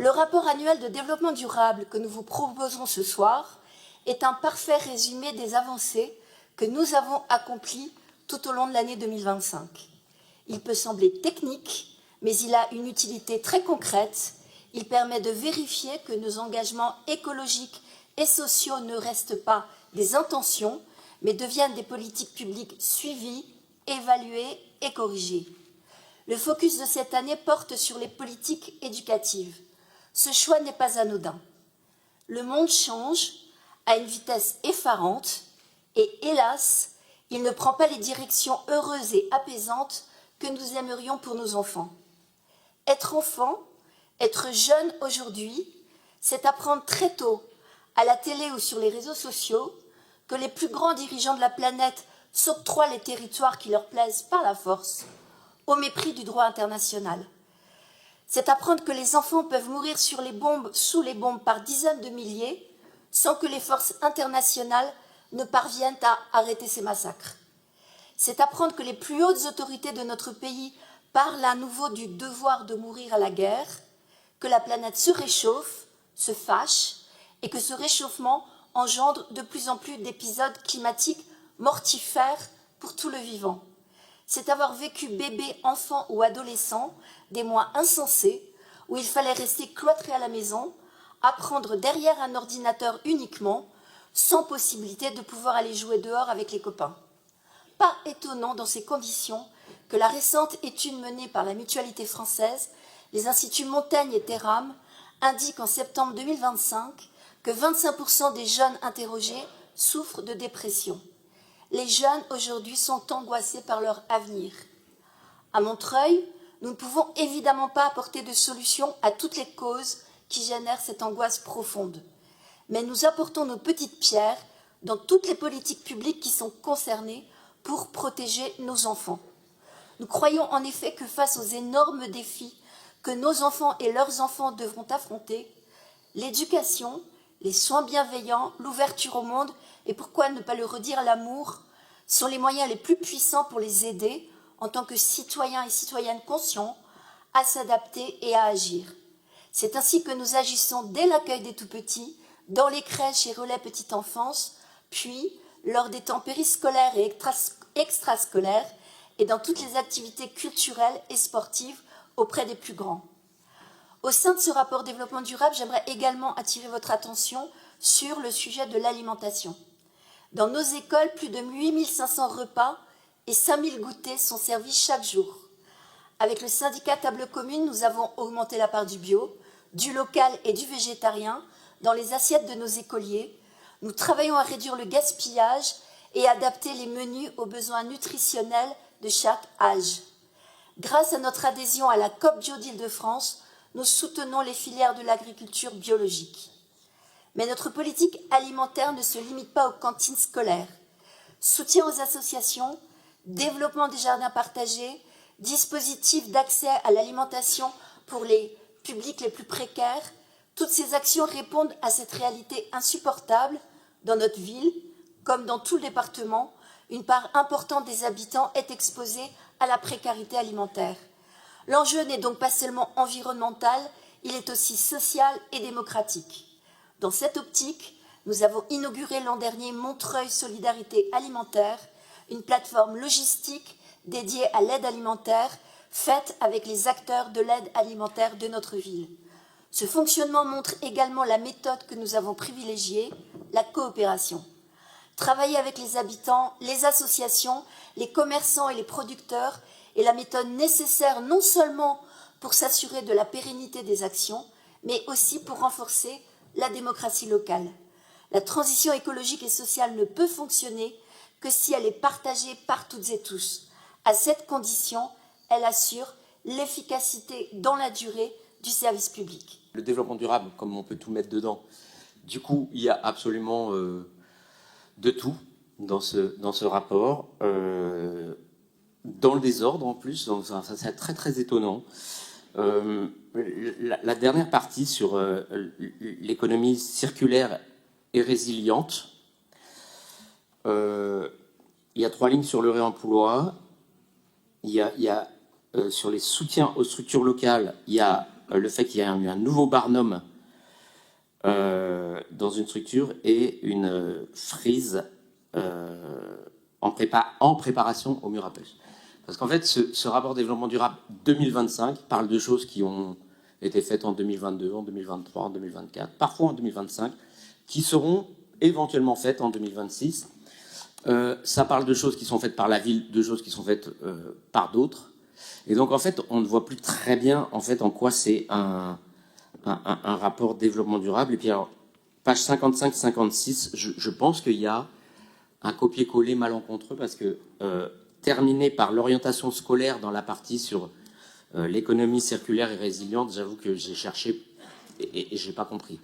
Le rapport annuel de développement durable que nous vous proposerons ce soir est un parfait résumé des avancées que nous avons accomplies tout au long de l'année 2025. Il peut sembler technique, mais il a une utilité très concrète. Il permet de vérifier que nos engagements écologiques et sociaux ne restent pas des intentions, mais deviennent des politiques publiques suivies, évaluées et corrigées. Le focus de cette année porte sur les politiques éducatives. Ce choix n'est pas anodin. Le monde change à une vitesse effarante et, hélas, il ne prend pas les directions heureuses et apaisantes que nous aimerions pour nos enfants. Être enfant, être jeune aujourd'hui, c'est apprendre très tôt, à la télé ou sur les réseaux sociaux, que les plus grands dirigeants de la planète s'octroient les territoires qui leur plaisent par la force, au mépris du droit international. C'est apprendre que les enfants peuvent mourir sous les bombes par dizaines de milliers, sans que les forces internationales ne parviennent à arrêter ces massacres. C'est apprendre que les plus hautes autorités de notre pays parlent à nouveau du devoir de mourir à la guerre, que la planète se réchauffe, se fâche, et que ce réchauffement engendre de plus en plus d'épisodes climatiques mortifères pour tout le vivant. C'est avoir vécu bébé, enfant ou adolescent des mois insensés où il fallait rester cloîtré à la maison, apprendre derrière un ordinateur uniquement, sans possibilité de pouvoir aller jouer dehors avec les copains. Pas étonnant dans ces conditions que la récente étude menée par la Mutualité française, les instituts Montaigne et Terram, indique en septembre 2025 que 25% des jeunes interrogés souffrent de dépression. Les jeunes aujourd'hui sont angoissés par leur avenir. À Montreuil, nous ne pouvons évidemment pas apporter de solution à toutes les causes qui génèrent cette angoisse profonde. Mais nous apportons nos petites pierres dans toutes les politiques publiques qui sont concernées pour protéger nos enfants. Nous croyons en effet que face aux énormes défis que nos enfants et leurs enfants devront affronter, l'éducation, les soins bienveillants, l'ouverture au monde et pourquoi ne pas le redire, l'amour, sont les moyens les plus puissants pour les aider en tant que citoyens et citoyennes conscients à s'adapter et à agir. C'est ainsi que nous agissons dès l'accueil des tout-petits, dans les crèches et relais petite enfance, puis lors des temps périscolaires et extrascolaires et dans toutes les activités culturelles et sportives auprès des plus grands. Au sein de ce rapport développement durable, j'aimerais également attirer votre attention sur le sujet de l'alimentation. Dans nos écoles, plus de 8500 repas et 5000 goûters sont servis chaque jour. Avec le syndicat Table Commune, nous avons augmenté la part du bio, du local et du végétarien dans les assiettes de nos écoliers. Nous travaillons à réduire le gaspillage et adapter les menus aux besoins nutritionnels de chaque âge. Grâce à notre adhésion à la COP Bio d'Île-de-France, nous soutenons les filières de l'agriculture biologique. Mais notre politique alimentaire ne se limite pas aux cantines scolaires. Soutien aux associations, développement des jardins partagés, dispositifs d'accès à l'alimentation pour les publics les plus précaires, toutes ces actions répondent à cette réalité insupportable. Dans notre ville, comme dans tout le département, une part importante des habitants est exposée à la précarité alimentaire. L'enjeu n'est donc pas seulement environnemental, il est aussi social et démocratique. Dans cette optique, nous avons inauguré l'an dernier Montreuil Solidarité Alimentaire, une plateforme logistique dédiée à l'aide alimentaire, faite avec les acteurs de l'aide alimentaire de notre ville. Ce fonctionnement montre également la méthode que nous avons privilégiée, la coopération. Travailler avec les habitants, les associations, les commerçants et les producteurs est la méthode nécessaire non seulement pour s'assurer de la pérennité des actions, mais aussi pour renforcer la démocratie locale. La transition écologique et sociale ne peut fonctionner que si elle est partagée par toutes et tous. À cette condition, elle assure l'efficacité dans la durée du service public. Le développement durable, comme on peut tout mettre dedans, du coup, il y a absolument de tout dans ce rapport, dans le désordre en plus, donc ça c'est très très étonnant. La dernière partie sur l'économie circulaire et résiliente, il y a 3 lignes sur le réemploi, il y a sur les soutiens aux structures locales, il y a le fait qu'il y ait eu un nouveau barnum dans une structure et une frise en préparation au mur à pêche. Parce qu'en fait, ce rapport développement durable 2025 parle de choses qui ont été faites en 2022, en 2023, en 2024, parfois en 2025, qui seront éventuellement faites en 2026. Ça parle de choses qui sont faites par la ville, de choses qui sont faites par d'autres. Et donc, en fait, on ne voit plus très bien en fait, en quoi c'est un rapport développement durable. Et puis, alors, page 55-56, je pense qu'il y a un copier-coller malencontreux parce que terminé par l'orientation scolaire dans la partie sur l'économie circulaire et résiliente, j'avoue que j'ai cherché et je n'ai pas compris.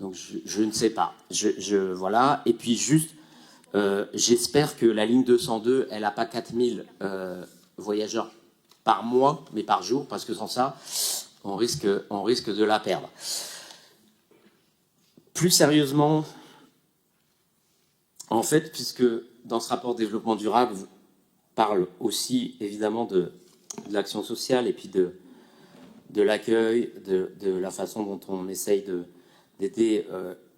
Donc, je ne sais pas. Voilà. Et puis, juste, j'espère que la ligne 202, elle n'a pas 4000 voyageurs par mois, mais par jour, parce que sans ça, on risque de la perdre. Plus sérieusement, en fait, puisque dans ce rapport développement durable, vous parle aussi évidemment de l'action sociale et puis de l'accueil, de la façon dont on essaye d'aider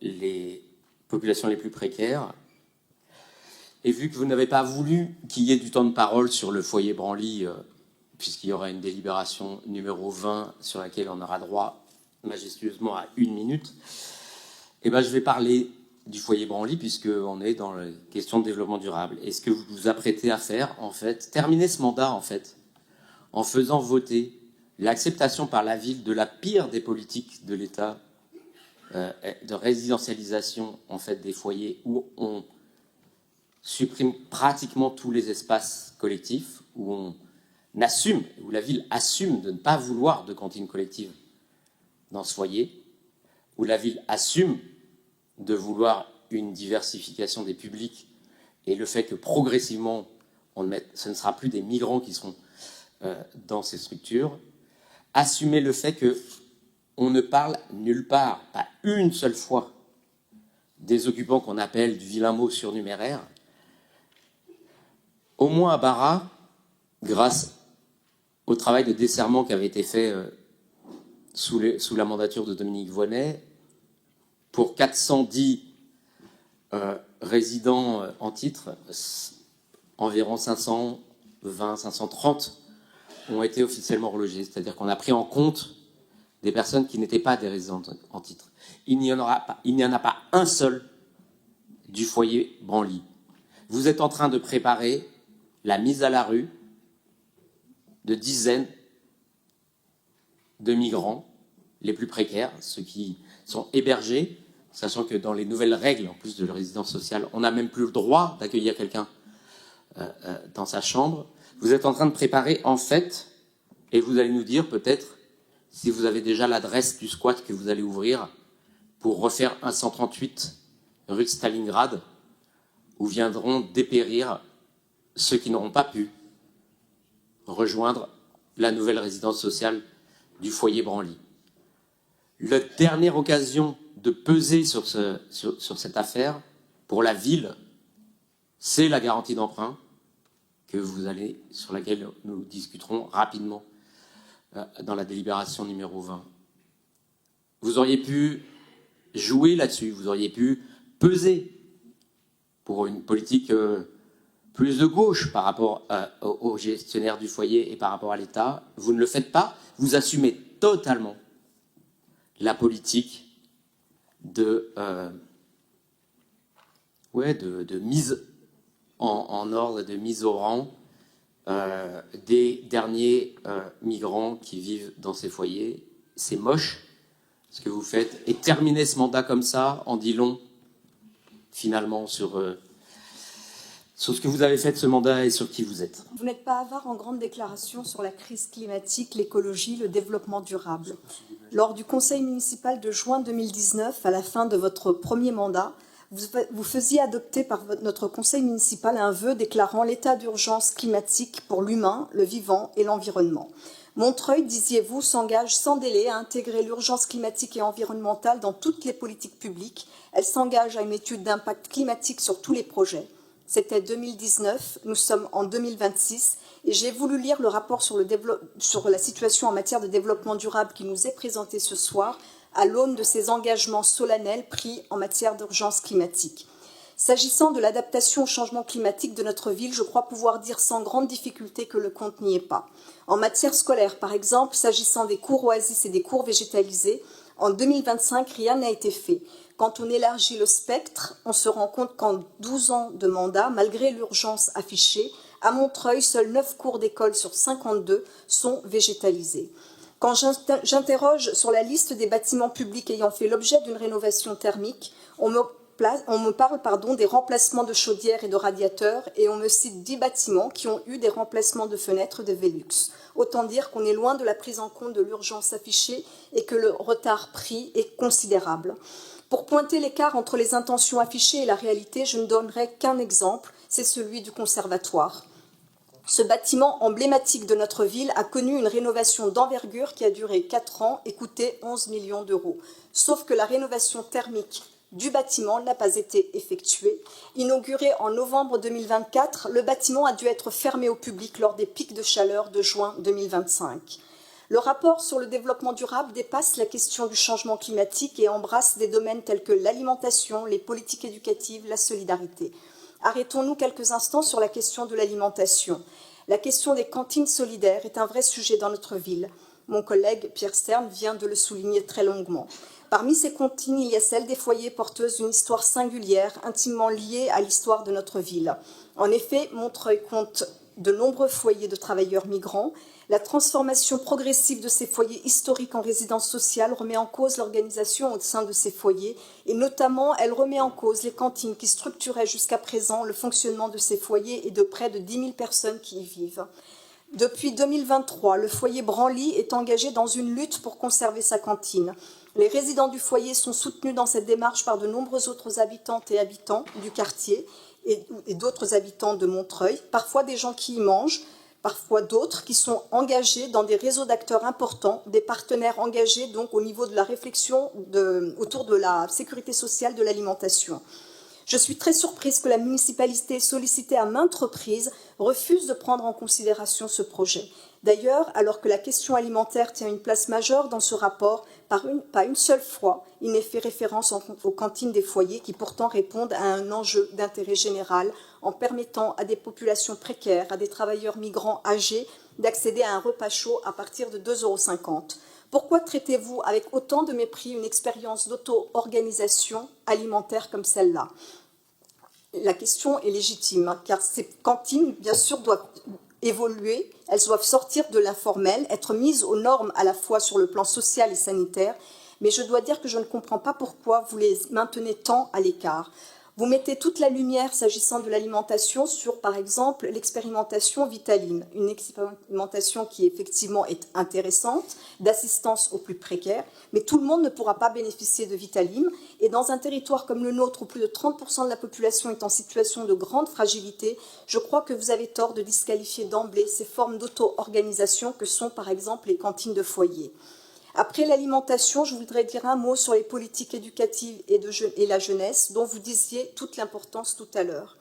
les populations les plus précaires. Et vu que vous n'avez pas voulu qu'il y ait du temps de parole sur le foyer Branly, puisqu'il y aura une délibération numéro 20 sur laquelle on aura droit majestueusement à 1 minute, eh ben, je vais parler du foyer Branly puisqu'on est dans les questions de développement durable. Et ce que vous vous apprêtez à faire, en fait, terminer ce mandat, en fait, en faisant voter l'acceptation par la ville de la pire des politiques de l'État de résidentialisation, en fait, des foyers où on supprime pratiquement tous les espaces collectifs, où on assume, où la ville assume de ne pas vouloir de cantine collective dans ce foyer, où la ville assume de vouloir une diversification des publics et le fait que progressivement, ce ne sera plus des migrants qui seront dans ces structures, assumer le fait qu'on ne parle nulle part, pas une seule fois, des occupants qu'on appelle du vilain mot surnuméraire. Au moins à Bara, grâce au travail de desserrement qui avait été fait sous la mandature de Dominique Voynet, pour 410 résidents en titre, environ 520, 530 ont été officiellement relogés. C'est-à-dire qu'on a pris en compte des personnes qui n'étaient pas des résidents en titre. Il n'y en a pas un seul du foyer Branly. Vous êtes en train de préparer la mise à la rue de dizaines de migrants, les plus précaires, ceux qui sont hébergés, sachant que dans les nouvelles règles, en plus de la résidence sociale, on n'a même plus le droit d'accueillir quelqu'un dans sa chambre. Vous êtes en train de préparer, en fait, et vous allez nous dire peut-être si vous avez déjà l'adresse du squat que vous allez ouvrir pour refaire un 138 rue de Stalingrad, où viendront dépérir ceux qui n'auront pas pu rejoindre la nouvelle résidence sociale du foyer Branly. La dernière occasion de peser sur cette affaire pour la ville, c'est la garantie d'emprunt sur laquelle nous discuterons rapidement dans la délibération numéro 20. Vous auriez pu jouer là-dessus, vous auriez pu peser pour une politique plus de gauche par rapport aux gestionnaires du foyer et par rapport à l'État. Vous ne le faites pas, vous assumez totalement la politique de mise en ordre, de mise au rang des derniers migrants qui vivent dans ces foyers. C'est moche ce que vous faites. Et terminer ce mandat comme ça en dit long, finalement, sur ce que vous avez fait de ce mandat et sur qui vous êtes. Vous n'êtes pas avare en grandes déclarations sur la crise climatique, l'écologie, le développement durable. Lors du conseil municipal de juin 2019, à la fin de votre premier mandat, vous faisiez adopter par notre conseil municipal un vœu déclarant l'état d'urgence climatique pour l'humain, le vivant et l'environnement. Montreuil, disiez-vous, s'engage sans délai à intégrer l'urgence climatique et environnementale dans toutes les politiques publiques. Elle s'engage à une étude d'impact climatique sur tous les projets. C'était 2019, nous sommes en 2026 Et j'ai voulu lire le rapport sur la situation en matière de développement durable qui nous est présenté ce soir à l'aune de ces engagements solennels pris en matière d'urgence climatique. S'agissant de l'adaptation au changement climatique de notre ville, je crois pouvoir dire sans grande difficulté que le compte n'y est pas. En matière scolaire, par exemple, s'agissant des cours oasis et des cours végétalisés, en 2025, rien n'a été fait. Quand on élargit le spectre, on se rend compte qu'en 12 ans de mandat, malgré l'urgence affichée, à Montreuil, seuls 9 cours d'école sur 52 sont végétalisés. Quand j'interroge sur la liste des bâtiments publics ayant fait l'objet d'une rénovation thermique, on me parle des remplacements de chaudières et de radiateurs et on me cite 10 bâtiments qui ont eu des remplacements de fenêtres de Velux. Autant dire qu'on est loin de la prise en compte de l'urgence affichée et que le retard pris est considérable. Pour pointer l'écart entre les intentions affichées et la réalité, je ne donnerai qu'un exemple, c'est celui du conservatoire. Ce bâtiment emblématique de notre ville a connu une rénovation d'envergure qui a duré 4 ans et coûté 11 millions d'euros. Sauf que la rénovation thermique du bâtiment n'a pas été effectuée. Inauguré en novembre 2024, le bâtiment a dû être fermé au public lors des pics de chaleur de juin 2025. Le rapport sur le développement durable dépasse la question du changement climatique et embrasse des domaines tels que l'alimentation, les politiques éducatives, la solidarité. Arrêtons-nous quelques instants sur la question de l'alimentation. La question des cantines solidaires est un vrai sujet dans notre ville. Mon collègue Pierre Stern vient de le souligner très longuement. Parmi ces cantines, il y a celle des foyers porteuses d'une histoire singulière, intimement liée à l'histoire de notre ville. En effet, Montreuil compte de nombreux foyers de travailleurs migrants. La transformation progressive de ces foyers historiques en résidence sociale remet en cause l'organisation au sein de ces foyers et notamment elle remet en cause les cantines qui structuraient jusqu'à présent le fonctionnement de ces foyers et de près de 10 000 personnes qui y vivent. Depuis 2023, le foyer Branly est engagé dans une lutte pour conserver sa cantine. Les résidents du foyer sont soutenus dans cette démarche par de nombreux autres habitantes et habitants du quartier et d'autres habitants de Montreuil, parfois des gens qui y mangent, parfois d'autres qui sont engagés dans des réseaux d'acteurs importants, des partenaires engagés donc au niveau de la réflexion autour de la sécurité sociale de l'alimentation. Je suis très surprise que la municipalité, sollicitée à maintes reprises, refuse de prendre en considération ce projet. D'ailleurs, alors que la question alimentaire tient une place majeure dans ce rapport, pas une seule fois, il n'est fait référence aux cantines des foyers qui pourtant répondent à un enjeu d'intérêt général en permettant à des populations précaires, à des travailleurs migrants âgés, d'accéder à un repas chaud à partir de 2,50 €. Pourquoi traitez-vous avec autant de mépris une expérience d'auto-organisation alimentaire comme celle-là ? La question est légitime, car ces cantines, bien sûr, doivent évoluer, elles doivent sortir de l'informel, être mises aux normes à la fois sur le plan social et sanitaire, mais je dois dire que je ne comprends pas pourquoi vous les maintenez tant à l'écart. Vous mettez toute la lumière, s'agissant de l'alimentation, sur, par exemple, l'expérimentation Vitalim, une expérimentation qui, effectivement, est intéressante, d'assistance aux plus précaires, mais tout le monde ne pourra pas bénéficier de Vitalim. Et dans un territoire comme le nôtre, où plus de 30% de la population est en situation de grande fragilité, je crois que vous avez tort de disqualifier d'emblée ces formes d'auto-organisation que sont, par exemple, les cantines de foyer. Après l'alimentation, je voudrais dire un mot sur les politiques éducatives et la jeunesse, dont vous disiez toute l'importance tout à l'heure.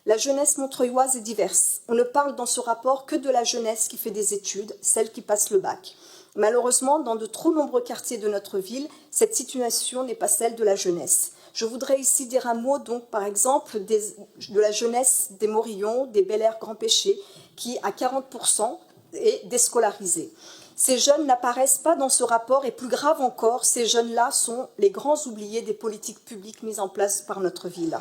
La jeunesse montreuilloise est diverse. On ne parle dans ce rapport que de la jeunesse qui fait des études, celle qui passe le bac. Malheureusement, dans de trop nombreux quartiers de notre ville, cette situation n'est pas celle de la jeunesse. Je voudrais ici dire un mot, donc, par exemple, de la jeunesse des Morillons, des Bel Air Grand Péché, qui, à 40%, est déscolarisée. Ces jeunes n'apparaissent pas dans ce rapport et plus grave encore, ces jeunes-là sont les grands oubliés des politiques publiques mises en place par notre ville.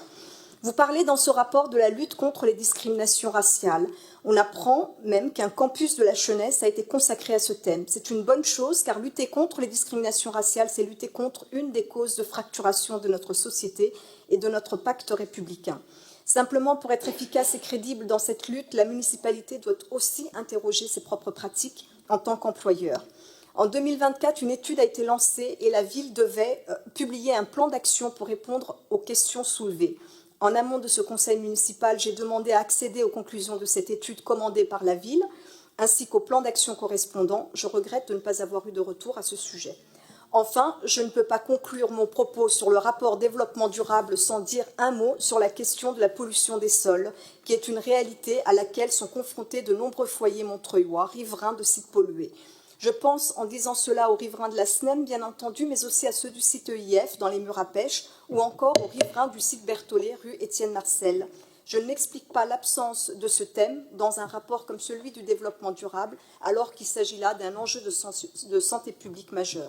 Vous parlez dans ce rapport de la lutte contre les discriminations raciales. On apprend même qu'un campus de la jeunesse a été consacré à ce thème. C'est une bonne chose car lutter contre les discriminations raciales, c'est lutter contre une des causes de fracturation de notre société et de notre pacte républicain. Simplement, pour être efficace et crédible dans cette lutte, la municipalité doit aussi interroger ses propres pratiques en tant qu'employeur. En 2024, une étude a été lancée et la ville devait publier un plan d'action pour répondre aux questions soulevées. En amont de ce conseil municipal, j'ai demandé à accéder aux conclusions de cette étude commandée par la ville, ainsi qu'au plan d'action correspondant. Je regrette de ne pas avoir eu de retour à ce sujet. Enfin, je ne peux pas conclure mon propos sur le rapport développement durable sans dire un mot sur la question de la pollution des sols, qui est une réalité à laquelle sont confrontés de nombreux foyers montreuillois, riverains de sites pollués. Je pense, en disant cela, aux riverains de la SNEM, bien entendu, mais aussi à ceux du site EIF, dans les murs à pêche, ou encore aux riverains du site Berthollet, rue Étienne Marcel. Je ne m'explique pas l'absence de ce thème dans un rapport comme celui du développement durable, alors qu'il s'agit là d'un enjeu de santé publique majeur.